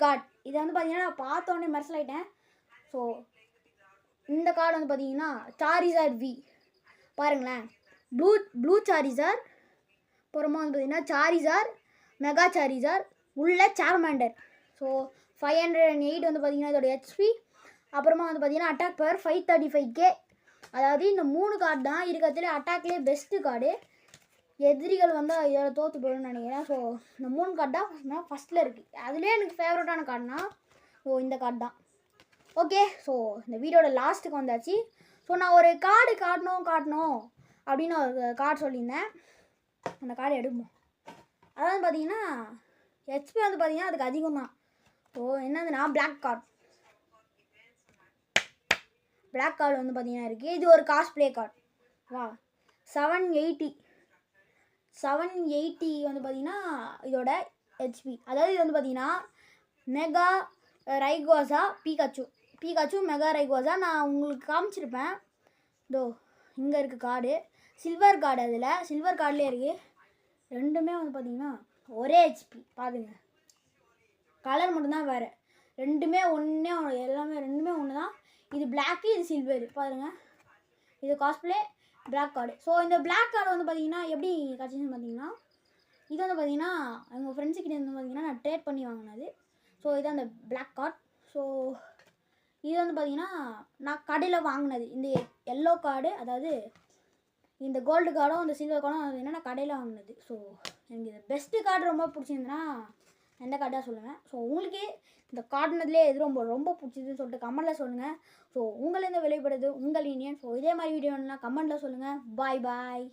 Card இதை வந்து பார்த்தீங்கன்னா நான் பார்த்தோன்னே மெர்சலாயிட்டேன். ஸோ இந்த கார்டு வந்து பார்த்தீங்கன்னா சாரிசார்ட் வி பாருங்களேன். ப்ளூ சாரிசார்ட், அப்புறமா வந்து பார்த்தீங்கன்னா சாரிசார்ட், மெகா சாரிசார்ட், உள்ள சார்மாண்டர். ஸோ 508 வந்து பார்த்தீங்கன்னா இதோட ஹெச்பி. அப்புறமா வந்து பார்த்தீங்கன்னா அட்டாக் பவர் 535K. அதாவது இந்த 3 கார்டு தான் இருக்கிறதுலே அட்டாக்லேயே பெஸ்ட்டு கார்டு. எதிரிகள் வந்து இதோட தோற்று போயிடும்னு நினைக்கிறேன். ஸோ இந்த 3 கார்டு தான் ஃபஸ்ட்டில் இருக்குது. அதுலேயே எனக்கு ஃபேவரட்டான கார்டுனா இந்த கார்டு தான். ஓகே, ஸோ இந்த வீடியோட லாஸ்ட்டுக்கு வந்தாச்சு. ஸோ நான் ஒரு கார்டு காட்டணும் அப்படின்னு ஒரு கார்டு சொல்லியிருந்தேன். அந்த கார்டு எடுப்போம். அதாவது பார்த்தீங்கன்னா ஹெச்பி வந்து பார்த்தீங்கன்னா அதுக்கு அதிகம் தான். ஸோ என்னதுன்னா பிளாக் கார்டு வந்து பார்த்தீங்கன்னா இருக்குது. இது ஒரு காஸ்ட்ப்ளே கார்டு. வா 780 வந்து பார்த்தீங்கன்னா இதோட ஹெச்பி. அதாவது இது வந்து பார்த்தீங்கன்னா மெகா ரைகோசா பீகாச்சு மெகா ரைகோசா. நான் உங்களுக்கு காமிச்சிருப்பேன். இதோ இங்கே இருக்குது கார்டு, சில்வர் கார்டு. அதில் சில்வர் கார்டுலேயே இருக்குது. ரெண்டுமே வந்து பார்த்தீங்கன்னா ஒரே ஹெச்பி. பாருங்க, கலர் மட்டும்தான் வேறு. ரெண்டுமே எல்லாமே ரெண்டுமே ஒன்று தான். இது பிளாக்கு, இது சில்வர். பாருங்கள், இது காஸ்ட்ப்ளே பிளாக் கார்டு. ஸோ இந்த பிளாக் கார்டு வந்து பார்த்தீங்கன்னா எப்படி கிடச்சின்னு பார்த்தீங்கன்னா இது வந்து பார்த்தீங்கன்னா எங்கள் ஃப்ரெண்ட்ஸுக்கிட்ட வந்து பார்த்தீங்கன்னா நான் ட்ரேட் பண்ணி வாங்கினது. ஸோ இது அந்த பிளாக் கார்டு. ஸோ இது வந்து பார்த்தீங்கன்னா நான் கடையில் வாங்கினது. இந்த எல்லோ கார்டு, அதாவது இந்த கோல்டு கார்டும் இந்த சில்வர் கார்டும் பார்த்தீங்கன்னா நான் கடையில் வாங்கினது. ஸோ எனக்கு இது பெஸ்ட்டு கார்டு ரொம்ப பிடிச்சிருந்ததுன்னா எந்த கார்டாக சொல்லுவேன். ஸோ உங்களுக்கு இந்த கார்டுனதுலேயே எது ரொம்ப பிடிச்சதுன்னு சொல்லிட்டு கமெண்ட்டில் சொல்லுங்கள். ஸோ உங்களிருந்து வெளிப்படுது உங்கள் இனியன். ஸோ இதே மாதிரி வீடியோன்னா கமெண்ட்டில் சொல்லுங்கள். பாய்.